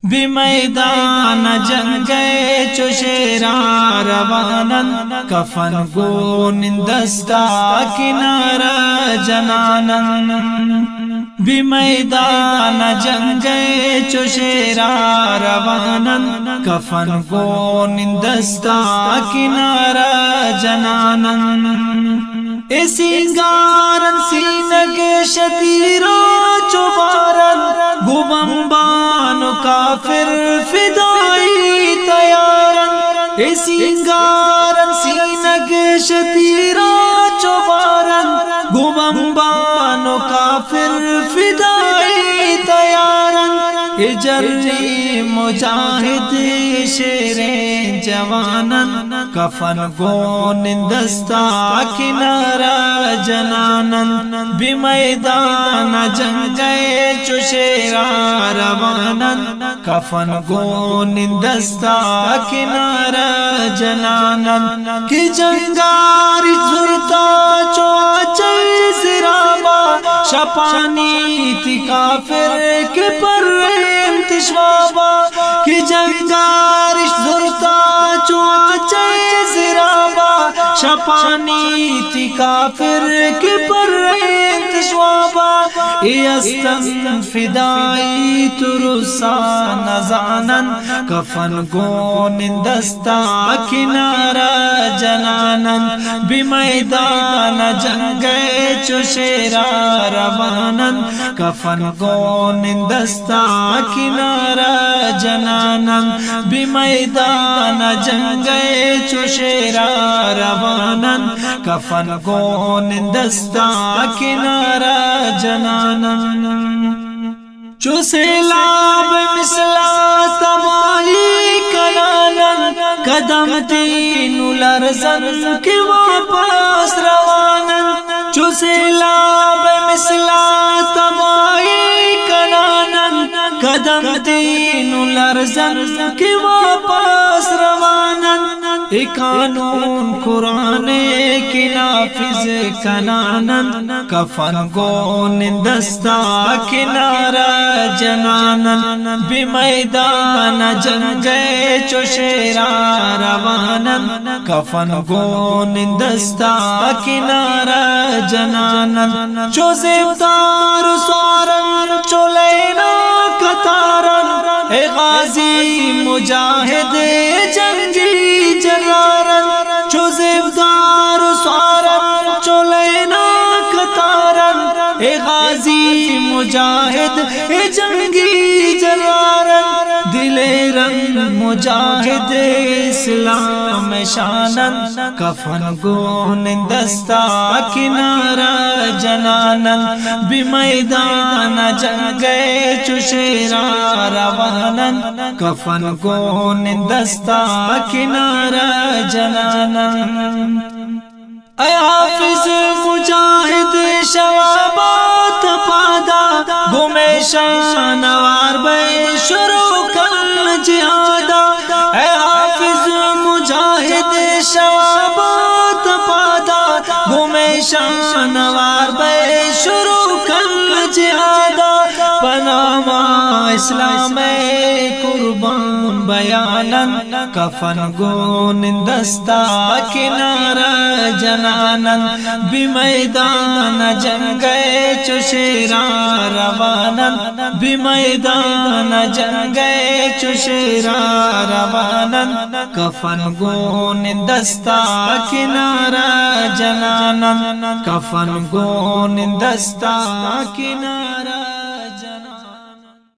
भी मैदान जंग गए चो शेरा रवानन कफन गो निंदस्ता किनारा जनानन भी मैदान जंग गए चो शेरा रवानन कफन गो निंदस्ता किनारा जनानन सिंगारन सीनगे शतीरा चुबारन गुबंबान काफिर फिदाई तयारन सिंगारन सीनगे शतीरा चुबारन गुबंबान काफिर फिदाई तयारन जर्री मुजाहिद शेरे जवानन कफन गो निंदस्ता किनारा जनानन भी मैदान जंग गए चो शेरा रवानन कफन गो निंदस्ता किनारा जनानन कि जंगारी जुरता चो सिराबा शपानी थी काफिर के पर तिश्वाबा कि जंगारिश जुरता चो सिराबा शपानी थी काफिर के पर तिश्वाबा यस्तन फिदाई तुरुसा नजानन कफन गो निंदस्ता किनारा जनानन भी मैदान जंग गए चो शेरा रवानन कफन गो निंदस्ता किनारा जनानन भी मैदान जंग गए चो शेरा रवानन कफन गो निंदस्ता किनारा जनानन चो सैलाब मिसला तबाही कनानन कदम तीनु लरजन के वापस रवानन चो सैलाब मिसला तबाही कनानन कदम तीनु लरजन के वापस रवानन कानून कुरान की नाफिज कनानन कफन गो निंदस्ता किनारा जनानन भी मैदान जंग गए चो शेरा रवानन कफन गो निंदस्ता किनारा जनानन चो ज़ेबदार स्वारन चो लेना कतारन गाजी मुजाहिद जंगी जरारन चो ज़ेबदार स्वारन चो लेना कतारन गाजी मुजाहिद जंगी जरारन दिले रंग मुजाहिद इस्लाम शानन कफन गो निंदस्ता किनारा जनानन भी मैदान जंग गए चो शेरा रवानन कफन गो निंदस्ता किनारा जनानन ऐ हाफिज मुजाहिद शवाबात पादा गुमे शानवार बे शुरू कल जिहादा ऐ हाफिज मुजाहिद शवाबात पादा गुमे शानवार बे शुरू कल जिहादा पनामा इस्लाम कुर्बान बयानन कफन गो निंदस्ता किनारा जनानन भी मैदान जंग गए चो शेरा रवानन भी मैदान जंग गए चो शेरा रवानन कफन गो निंदस्ता किनारा जनानन कफन गो निंदस्ता किनारा